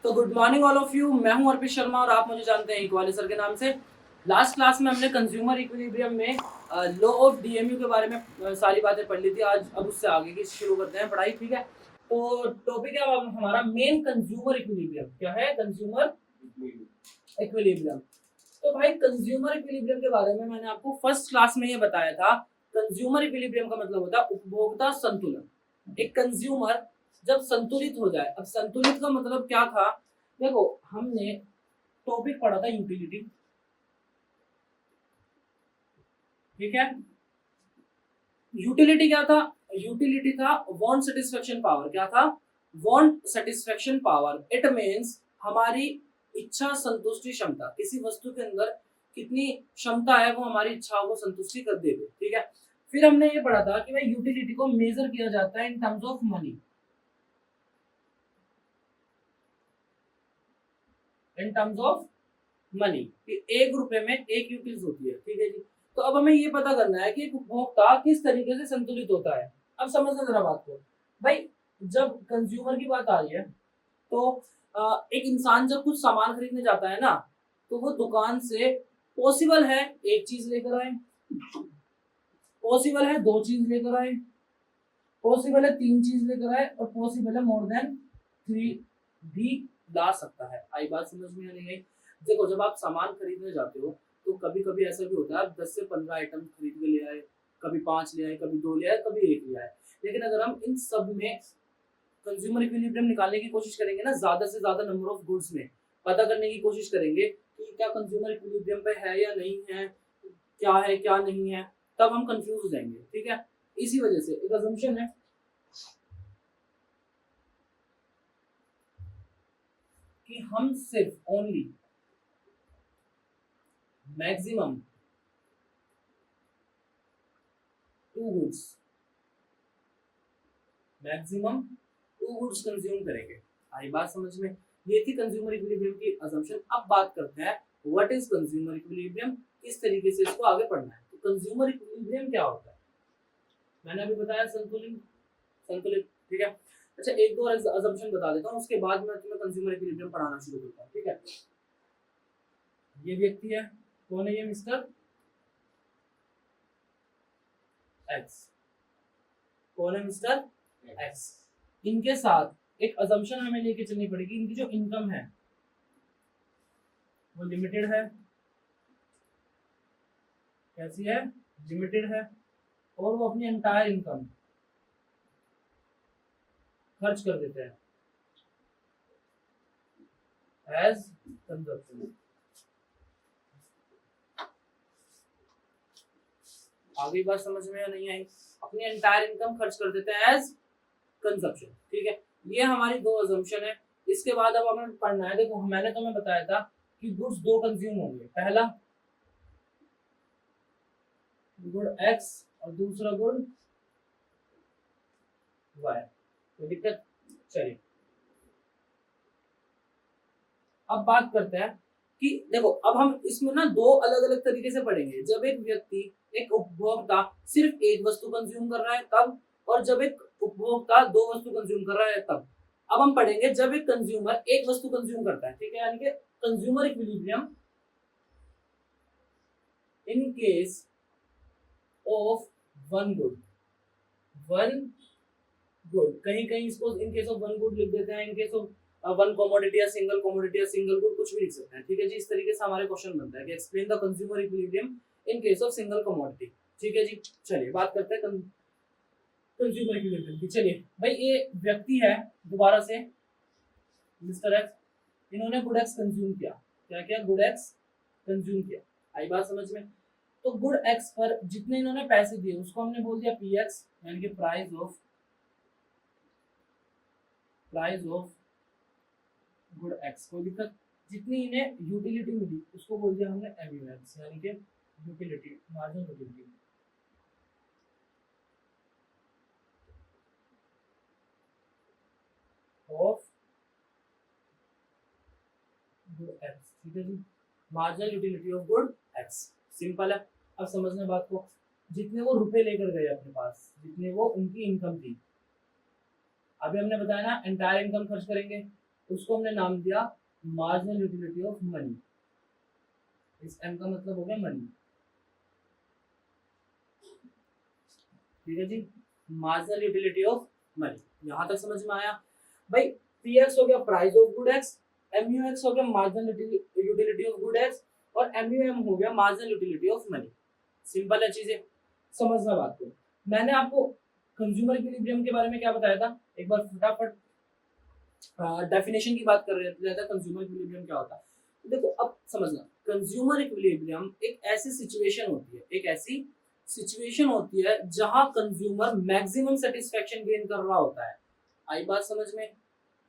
तो good morning all of you. मैं हूं अर्पित शर्मा और आप मुझे जानते हैं इक्वाली सर के नाम से। लास्ट क्लास में हमने कंज्यूमर इक्विलिब्रियम में लॉ ऑफ डीएमयू के बारे में सारी बातें पढ़ ली थी। आज अब उससे आगे की शुरू करते हैं पढ़ाई, ठीक है। तो टॉपिक है अब हमारा मेन कंज्यूमर इक्विलिब्रियम। क्या है? Consumer equilibrium. तो भाई कंज्यूमर इक्विलिब्रियम के बारे में मैंने आपको फर्स्ट क्लास में ये बताया था। कंज्यूमर इक्विलिब्रियम का मतलब होता है उपभोक्ता संतुलन। एक कंज्यूमर जब संतुलित हो जाए, अब संतुलित का मतलब क्या था? देखो, हमने टॉपिक पढ़ा था यूटिलिटी, ठीक है। यूटिलिटी क्या था? यूटिलिटी था वांट सेटिस्फेक्शन पावर। क्या था? Want satisfaction power. It means हमारी इच्छा संतुष्टि क्षमता। किसी वस्तु के अंदर कितनी क्षमता है वो हमारी इच्छाओं को संतुष्टि कर देगी, ठीक है। फिर हमने ये पढ़ा था कि भाई यूटिलिटी को मेजर किया जाता है in terms of money, in terms of money. एक रुपए में एक यूटिल्स होती है, ठीक है जी। तो अब हमें ये पता करना है कि एक उपभोक्ता किस तरीके से संतुलित होता है। अब समझना जरा बात को भाई। जब कंज्यूमर की बात आ रही है तो एक इंसान जब कुछ सामान खरीदने जाता है ना, तो वो दुकान से पॉसिबल है एक चीज लेकर आए, पॉसिबल है दो चीज लेकर आए, पॉसिबल है तीन चीज लेकर आए, और पॉसिबल है मोर देन थ्री भी ला सकता है। आई बात समझ में नहीं आई? देखो, जब आप सामान खरीदने जाते हो तो कभी कभी ऐसा भी होता है आप 10 से 15 आइटम खरीद के ले आए, कभी 5 ले आए, कभी 2 ले आए, कभी 1 ले आए। लेकिन अगर हम इन सब में कंज्यूमर इक्विलिब्रियम निकालने की कोशिश करेंगे ना, ज्यादा से ज्यादा नंबर ऑफ गुड्स में पता करने की कोशिश करेंगे कि क्या कंज्यूमर इक्विलिब्रियम पे है या नहीं है, क्या है क्या नहीं है, तब हम कंफ्यूज हो जाएंगे, ठीक है। इसी वजह से एक अजम्पशन है कि हम सिर्फ only maximum 2 goods, maximum 2 goods consume करेंगे। आई बात समझ में? ये थी कंज्यूमर इक्विलिब्रियम की अजम्पशन। अब बात करते हैं व्हाट इज कंज्यूमर इक्विलिब्रियम, किस तरीके से इसको आगे पढ़ना है। तो कंज्यूमर इक्विलिब्रियम क्या होता है? मैंने अभी बताया संतुलित, संतुलित, ठीक है। अच्छा, एक दो अजम्पशन बता देता हूँ, उसके बाद मैं तुम्हें कंज्यूमर इक्विलिब्रियम पढ़ाना शुरू करता हूँ, ठीक है। ये व्यक्ति है, कौन है ये? Mister x. कौन है मिस्टर एक्स? इनके साथ एक अजम्पशन हमें लेके चलनी पड़ेगी, इनकी जो इनकम है वो लिमिटेड है। कैसी है? लिमिटेड है। और वो अपनी एंटायर इनकम खर्च कर देते हैं एज कंजप्शन। आगे बात समझ में या नहीं आई? अपनी एंटायर इनकम खर्च कर देते हैं एज कंजप्शन, ठीक है। ये हमारी दो अजम्पशन है। इसके बाद अब हमें पढ़ना है। देखो, मैंने तुम्हें बताया था कि गुड्स दो कंज्यूम होंगे, पहला गुड एक्स और दूसरा गुड वाई। कोई दिक्कत? चलिए अब बात करते हैं कि देखो, अब हम इसमें ना दो अलग अलग तरीके से पढ़ेंगे। जब एक व्यक्ति, एक उपभोक्ता सिर्फ एक वस्तु कंज्यूम कर रहा है तब, और जब एक उपभोक्ता दो वस्तु कंज्यूम कर रहा है तब। अब हम पढ़ेंगे जब एक कंज्यूमर एक वस्तु कंज्यूम करता है, ठीक है, यानी कि consumer equilibrium in case of one good. One good, कहीं कहीं इसको in case of one good लिख देते हैं, in case of one commodity या सिंगल कमोडिटी या सिंगल गुड, कुछ भी लिख सकते हैं, ठीक है जी। इस तरीके से हमारे क्वेश्चन बनता है कि explain the consumer equilibrium in case of single commodity, ठीक है जी। चलिए बात करते हैं कंज्यूमर इक्विलिब्रियम की। चलिए भाई, ये व्यक्ति है दोबारा से मिस्टर एक्स, इन्होंने गुड एक्स कंज्यूम किया। क्या किया? गुड एक्स कंज्यूम किया। आई बात समझ में? तो गुड एक्स पर जितने इन्होंने पैसे दिए उसको हमने बोल दिया पी एक्स, यानी कि प्राइस ऑफ गुड एक्स। कोई दिक्कत? जितनी इन्हें यूटिलिटी मिली उसको बोल दिया हमने एमयूएक्स, यानी कि utility, margin utility of good X, ठीक है जी। Marginal utility of good X, simple है। अब समझने बात को। जितने वो रुपए लेकर गए अपने पास, जितने वो उनकी इनकम थी, अभी हमने बताया ना एंटायर इनकम खर्च करेंगे, उसको हमने नाम दिया मार्जिनल यूटिलिटी ऑफ मनी। इस एम का मतलब हो गया मनी, ठीक है जी, मार्जिनल यूटिलिटी ऑफ मनी। यहां तक समझ में आया भाई। पीएक्स हो गया price of good x, MUX हो गया marginal utility of good x, और एमयूएम हो गया marginal utility of money. Simple है चीजें, समझना बात को। मैंने आपको कंज्यूमर इक्विलिब्रियम के बारे में क्या बताया था, एक बार फटाफट डेफिनेशन की बात कर रहे थे, कंज्यूमर इक्विलिब्रियम क्या होता है। तो देखो अब समझना, कंज्यूमर इक्विलिब्रियम एक ऐसी सिचुएशन होती है, एक ऐसी सिचुएशन होती है जहां कंज्यूमर मैक्सिमम सेटिस्फेक्शन गेन कर रहा होता है। आई बात समझ में?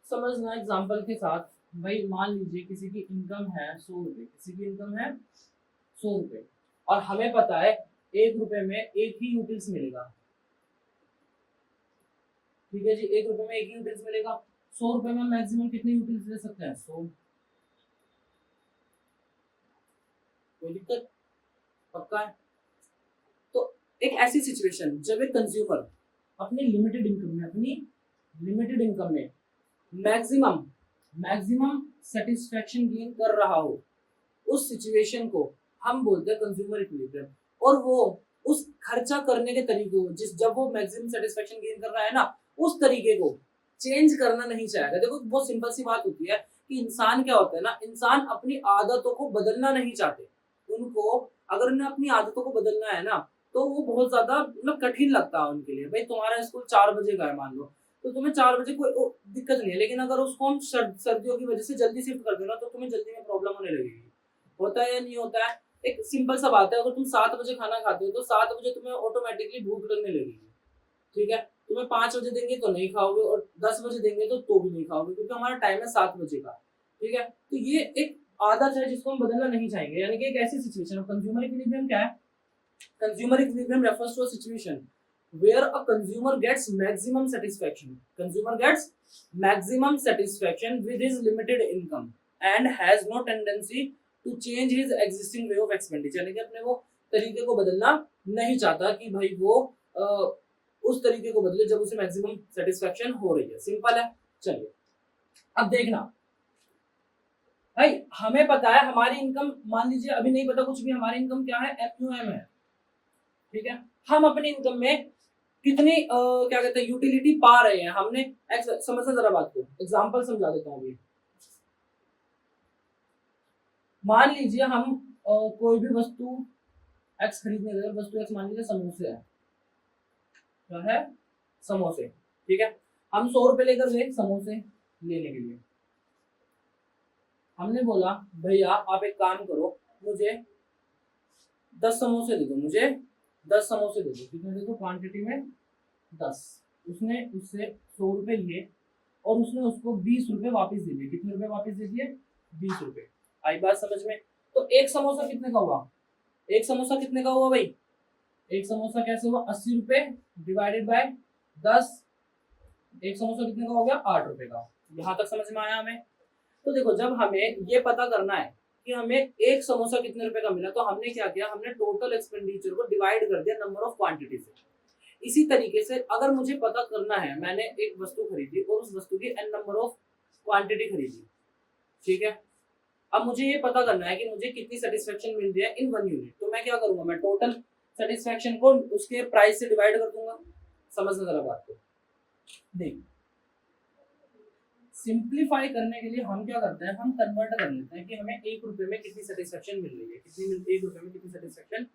समझना एग्जांपल के साथ। भाई मान लीजिए किसी की इनकम है 100 रुपए, किसी की इनकम है 100 रुपए, और हमें पता है 1 रुपए में एक ही यूटिल्स मिलेगा, ठीक है जी, 1 रुपए में एक ही यूटिल्स मिलेगा। 100 रुपए में मैक्सिमम कितने यूटिल्स ले सकते हैं? 100। कोई दिक्कत? पक्का है? तो एक ऐसी सिचुएशन जब एक कंज्यूमर अपनी लिमिटेड इनकम में मैक्सिमम मैक्सिमम सेटिस्फेक्शन गेन कर रहा हो, उस सिचुएशन को हम बोलते हैं कंज्यूमर इक्विलिब्रियम। और वो उस खर्चा करने के तरीके को, जिस जब वो मैक्सिमम सेटिस्फेक्शन गेन कर रहा है ना, उस तरीके को चेंज करना नहीं चाहेगा। देखो बहुत सिंपल सी बात होती है कि इंसान क्या होता है ना, इंसान अपनी आदतों को बदलना नहीं चाहते। उनको अगर उन्हें अपनी आदतों को बदलना है ना, तो वो बहुत ज्यादा मतलब कठिन लगता है उनके लिए। भाई तुम्हारा स्कूल 4 बजे का है मान लो, तो तुम्हें 4 बजे कोई दिक्कत नहीं है, लेकिन अगर उसको हम सर्दियों की वजह से जल्दी शिफ्ट कर देना, तो तुम्हें जल्दी में प्रॉब्लम होने लगेगी। होता है या नहीं होता है? एक सिंपल सा बात है, अगर तुम 7 बजे खाना खाते हो तो 7 बजे तुम्हें ऑटोमेटिकली भूख लगने लगेगी, ठीक है। तुम्हें 5 बजे देंगे तो नहीं खाओगे, और 10 बजे देंगे तो भी नहीं खाओगे, क्योंकि हमारा टाइम है 7 बजे का, ठीक है। तो ये एक आदत है जिसको हम बदलना नहीं चाहेंगे। यानी कि एक ऐसी सिचुएशन, कंज्यूमर इक्विलिब्रियम क्या है? Consumer equilibrium refers to a situation where a consumer gets maximum satisfaction. Consumer gets maximum satisfaction with his limited income and has no tendency to change his existing way of expenditure. यानी कि अपने वो तरीके को बदलना नहीं चाहता कि भाई वो उस तरीके को बदले जब उसे मैक्सिमम सेटिस्फेक्शन हो रही है। सिंपल है। चलिए अब देखना भाई, हमें पता है हमारी इनकम, मान लीजिए अभी नहीं पता कुछ भी, हमारी इनकम क्या है? एमयूएम है, ठीक है। हम अपनी इनकम में कितनी क्या कहते हैं यूटिलिटी पा रहे हैं हमने। समझना जरा बात को, एग्जांपल समझा देता हूँ अभी। मान लीजिए हम कोई भी वस्तु एक्स खरीदने गए, वस्तु एक्स मान लीजिए समोसे है, क्या है? समोसे, ठीक है। हम 100 रुपए लेकर गए समोसे लेने के लिए। हमने बोला भैया आप एक काम करो, मुझे 10 समोसे दे दो, मुझे 10 समोसे दे दो। कितने दे दो? क्वांटिटी में 10। उसने उससे 100 रुपए लिए और उसने उसको 20 रुपए वापस दे दिए। कितने रुपए वापस दे दिए? 20 रुपए। आई बात समझ में? तो एक समोसा कितने का हुआ? एक समोसा कितने का हुआ भाई? एक समोसा कैसे हुआ? 80 रुपए डिवाइडेड बाय 10। एक समोसा कितने का हो गया? 8 रुपए का। यहां तक समझ में आया हमें? तो देखो जब हमें ये पता करना है कि हमें एक समोसा कितने रुपए का मिला, तो हमने क्या किया? हमने टोटल एक्सपेंडिचर को डिवाइड कर दिया नंबर ऑफ क्वांटिटी से। इसी तरीके से अगर मुझे पता करना है, मैंने एक वस्तु खरीदी और उस वस्तु की n नंबर ऑफ क्वांटिटी खरीदी, ठीक है। अब मुझे ये पता करना है कि मुझे कितनी सेटिस्फेक्शन मिल रही है इन 1 यूनिट। तो मैं क्या करूंगा? मैं टोटल सेटिस्फेक्शन को उसके प्राइस से डिवाइड कर दूंगा। समझना जरा बात को। देख, सिंप्लीफाई करने के लिए हम क्या करते हैं? हम कन्वर्ट कर लेते हैं कि हमें 1 रुपए में कितनी सेटिस्फेक्शन मिल रही है, 1 रुपए में कितनी सेटिस्फेक्शन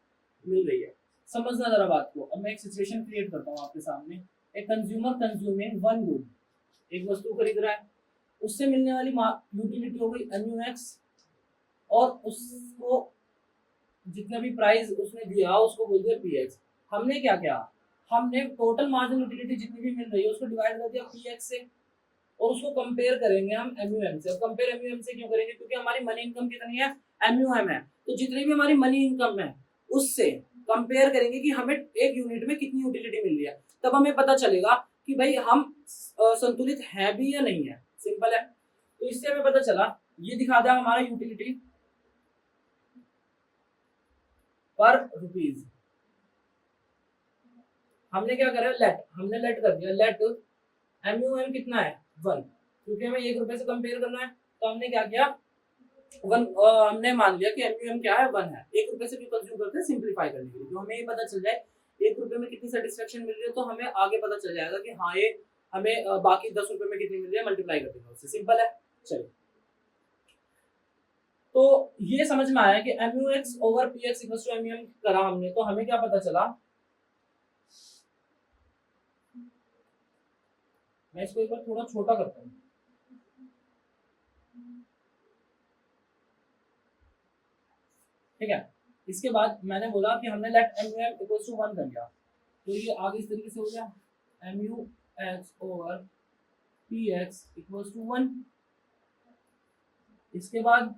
मिल रही है। समझना जरा बात को। अब मैं एक सिचुएशन क्रिएट करता हूँ आपके सामने। एक कंज्यूमर कंज्यूमिंग 1 गुड, एक वस्तु खरीद रहा है, उससे मिलने वाली यूटिलिटी हो गई एमयूएक्स, और उसको जितना भी प्राइस उसने दिया उसको बोल दिया पीएक्स। हमने क्या किया? हमने टोटल मार्जिन यूटिलिटी जितनी भी मिल रही है उसको डिवाइड कर दिया पीएक्स से, और उसको कंपेयर करेंगे हम एमयूएम से। कंपेयर एमयूएम से क्यों करेंगे? क्योंकि हमारी मनी इनकम कितनी है? एमयूएम है। तो जितनी भी हमारी मनी इनकम है उससे कंपेयर करेंगे कि हमें एक यूनिट में कितनी यूटिलिटी मिल रही है। तब हमें पता चलेगा कि भाई हम संतुलित है भी या नहीं है। सिंपल है। तो इससे हमें पता चला, ये दिखा दिया हमारा यूटिलिटी पर रुपीज। हमने क्या करा? लेट, हमने लेट कर दिया। लेट एमयूएम कितना है? 1। क्योंकि हमें 1 रुपए से कंपेयर करना है, तो हमने क्या किया, हमने मान लिया कि एमयूएम क्या है, 1 है। 1 रुपए से क्यों कंज्यूम करते हैं, सिंप्लीफाई करने के लिए। तो हमें ये पता चल जाए 1 रुपए में कितनी सेटिस्फेक्शन मिल रही है, तो हमें आगे पता चल जाएगा कि हाँ ये हमें बाकी 10 रुपए में कितनी मिल रही है, मल्टीप्लाई कर देंगे उससे, सिंपल है। चलिए, तो ये समझ में आया कि MUX over PX equal to MUM करा हमने, तो हमें क्या पता चला, मैं इसको एक बार थोड़ा छोटा करता हूँ, ठीक है। इसके बाद मैंने बोला कि हमने लेट MUM इक्वल टू 1 कर लिया, तो ये आगे इस तरीके से हो गया, MUX over PX equal to 1। इसके बाद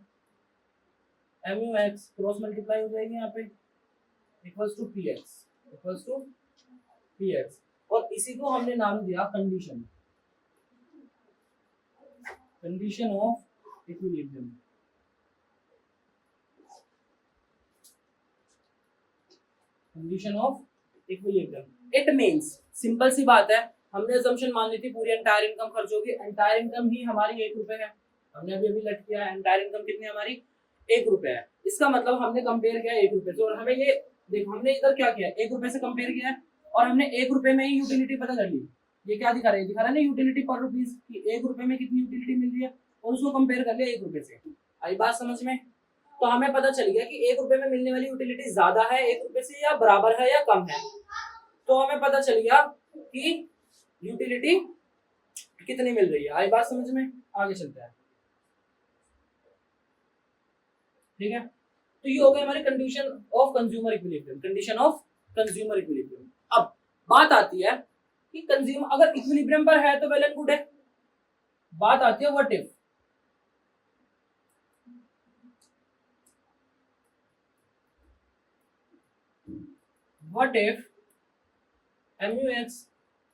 MUX क्रॉस मल्टीप्लाई हो जाएगी यहाँ पे, इक्वल टू PX, और इसी को हमने नाम दिया condition of equilibrium. Condition of equilibrium, it means, simple सी बात है, हमने असम्पशन मान ली थी पूरी एंटायर इनकम खर्च होगी, एंटायर इनकम ही हमारी 1 रुपए है, हमने अभी लेट किया है, एंटायर इनकम कितनी हमारी 1 रुपए है। इसका मतलब हमने कंपेयर किया 1 रुपए से, और हमें ये देखो हमने इधर क्या किया, 1 रुपए से कंपेयर किया है, और हमने 1 रुपए में ही यूटिलिटी पता कर ली। ये क्या दिखा रहा है, दिखा रहा है ना यूटिलिटी पर रुपीज की, 1 रुपए में कितनी यूटिलिटी मिल रही है, और उसको कंपेयर कर लिया 1 रुपए से। आई बात समझ में? तो हमें पता चल गया कि 1 रुपए में मिलने वाली यूटिलिटी ज्यादा है 1 रुपए से, या बराबर है, या कम है। तो हमें पता चल गया कि यूटिलिटी कितनी मिल रही है। आई बात समझ में? आगे चलते हैं, ठीक है। तो ये हो गया हमारी condition of consumer equilibrium, condition of consumer equilibrium. अब बात आती है कि कंज्यूमर अगर इक्विलिब्रियम पर है तो वेल एंड गुड है। बात आती है what if, MUX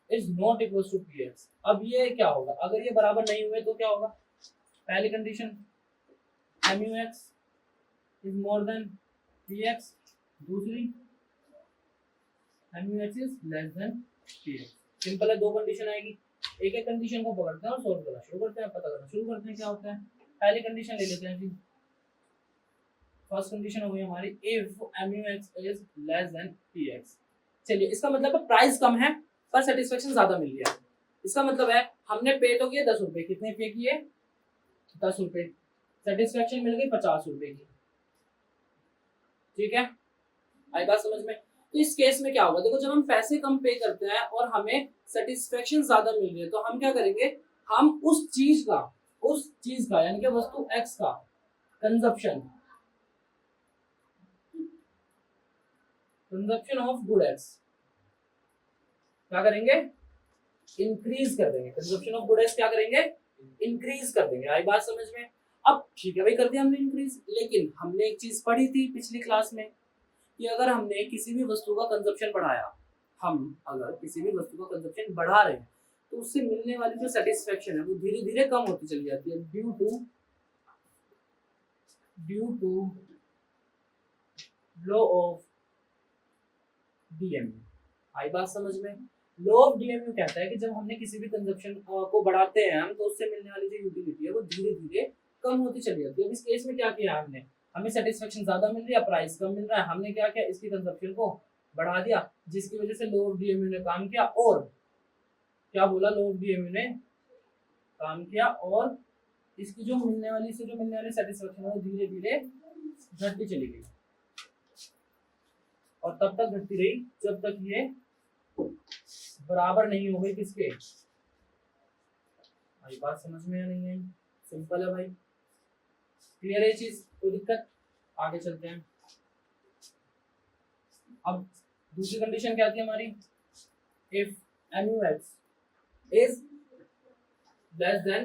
is not equals to PX। अब ये क्या होगा, अगर ये बराबर नहीं हुए तो क्या होगा, पहली condition MUX is more than PX, दूसरी MUX is less than PX। Simple है, 2 कंडीशन आएगी, एक एक कंडीशन को पकड़ते हैं और सॉल्व करना शुरू करते हैं, पता करना शुरू करते हैं क्या होता है। पहली कंडीशन ले लेते हैं जी, फर्स्ट कंडीशन हो गई हमारी if MUX is less than PX। चलिए, इसका मतलब प्राइस कम है पर सेटिस्फेक्शन ज्यादा मिल गया। इसका मतलब है हमने पे तो किए 10 रुपए, कितने पे किए 10 रुपए, सेटिस्फेक्शन मिल गई 50 रुपए की, ठीक है। आई बात समझ में? तो इस केस में क्या होगा, देखो जब हम पैसे कम पे करते हैं और हमें सेटिस्फेक्शन ज्यादा मिल रही है, तो हम क्या करेंगे, हम उस चीज का यानी कि वस्तु एक्स का कंजप्शन ऑफ गुड एक्स क्या करेंगे, इंक्रीज कर देंगे। कंजप्शन ऑफ गुड एक्स क्या करेंगे, इंक्रीज कर देंगे। आई बात समझ में? अब ठीक है भाई, कर दिया हमने इंक्रीज, लेकिन हमने एक चीज पढ़ी थी पिछली क्लास में कि अगर हमने किसी भी वस्तु का कंजप्शन बढ़ाया, हम अगर किसी भी वस्तु का कंजप्शन बढ़ा रहे हैं, तो उससे मिलने वाली जो सेटिस्फेक्शन है वो धीरे धीरे कम होती चली जाती है, due to law of DMU. आई बात समझ में? लॉ ऑफ डीएमयू कहता है कि जब हमने किसी भी कंजप्शन को बढ़ाते हैं हम, तो उससे मिलने वाली जो यूटिलिटी है वो धीरे धीरे कम होती चली जाती है। अब इस केस में क्या किया हमने, हमें सेटिस्फेक्शन ज्यादा मिल रही है, प्राइस कम मिल रहा है, हमने क्या किया, इसकी कंजप्शन को बढ़ा दिया, जिसकी वजह से लॉ ऑफ डीएमयू ने काम किया, और क्या बोला, लॉ ऑफ डीएमयू ने काम किया, और इसकी जो मिलने वाली सेटिस्फेक्शन है वो धीरे धीरे घटती चली गई, और तब तक घटती रही जब तक ये बराबर नहीं हो गई किसके। भाई बात समझ में या नहीं आई? सिंपल है भाई, क्लियर है चीज, कोई दिक्कत? आगे चलते हैं। अब दूसरी कंडीशन क्या थी हमारी, if MUX is less than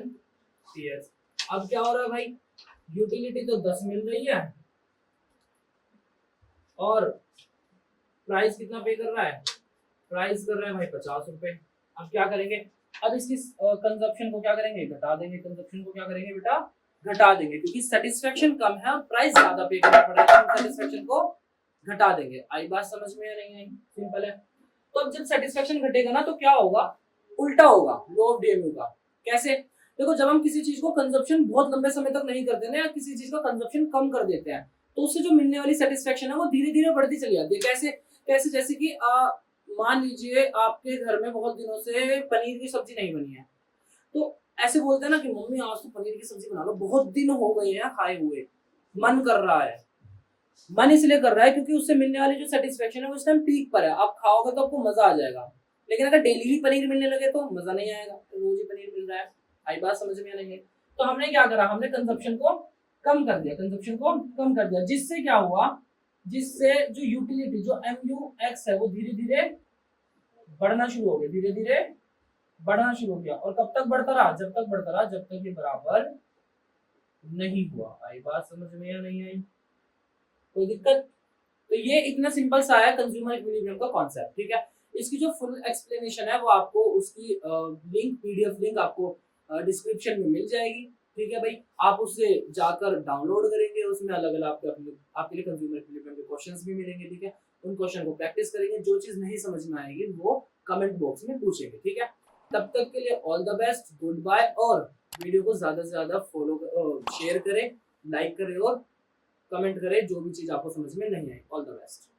PS। अब क्या हो रहा है भाई, यूटिलिटी तो 10 मिल रही है और प्राइस कितना पे कर रहा है, प्राइस कर रहा है भाई 50 रुपए। अब क्या करेंगे, अब इसकी कंजप्शन को क्या करेंगे, घटा देंगे। कंजप्शन को क्या करेंगे बेटा, घटा देंगे, क्योंकि सेटिस्फेक्शन कम है और प्राइस ज्यादा पे करना पड़ेगा, हम सेटिस्फेक्शन को घटा देंगे। आई बात समझ में या नहीं आई? सिंपल है। तो अब जब सेटिस्फेक्शन घटेगा ना तो क्या होगा, उल्टा होगा लॉ ऑफ डीएमयू का। कैसे, देखो जब हम किसी चीज को कंजप्शन बहुत लंबे समय तक नहीं करते ना, या किसी चीज का कंजप्शन कम कर देते हैं, तो उससे जो मिलने वाली सेटिस्फेक्शन है वो धीरे धीरे बढ़ती चली जाती है। कैसे कैसे जैसे कि मान लीजिए आपके घर में बहुत दिनों से पनीर की सब्जी नहीं बनी है, तो ऐसे बोलते हैं ना कि मम्मी आज तो पनीर की सब्जी बना लो, बहुत दिन हो गए हैं खाए हुए, मन कर रहा है। मन इसलिए कर रहा है क्योंकि उससे मिलने वाली जो सेटिस्फेक्शन है वो इस टाइम पीक पर है, आप खाओगे तो आपको मजा आ जाएगा। लेकिन अगर डेली ही पनीर मिलने लगे तो मजा नहीं आएगा, तो रोज ही पनीर मिल रहा है, आई बात समझ में नहीं है। तो हमने क्या करा, हमने कंजप्शन को कम कर दिया, कंजप्शन को कम कर दिया, जिससे क्या हुआ, जिससे जो यूटिलिटी जो MUX है वो धीरे धीरे बढ़ना शुरू हो गया, धीरे धीरे बढ़ना शुरू हो गया। और कब तक बढ़ता रहा, जब तक बढ़ता रहा जब तक ये बराबर नहीं हुआ। आई बात समझ में या नहीं आई, कोई दिक्कत? तो ये इतना सिंपल सा है कंज्यूमर इक्विलिब्रियम का कॉन्सेप्ट, ठीक है। इसकी जो फुल एक्सप्लेनेशन है वो आपको उसकी लिंक, PDF लिंक आपको डिस्क्रिप्शन में मिल जाएगी, ठीक है भाई। आप उससे जाकर डाउनलोड करेंगे, उसमें अलग अलग आपके लिए कंज्यूमर इक्विलिब्रियम के क्वेश्चंस भी मिलेंगे, ठीक है। उन क्वेश्चन को प्रैक्टिस करेंगे, जो चीज नहीं समझ में आएगी वो कमेंट बॉक्स में पूछेंगे, ठीक है। तब तक के लिए all the best, goodbye. और वीडियो को ज्यादा से ज्यादा शेयर करें, लाइक करें और कमेंट करें जो भी चीज आपको समझ में नहीं आई। All the best.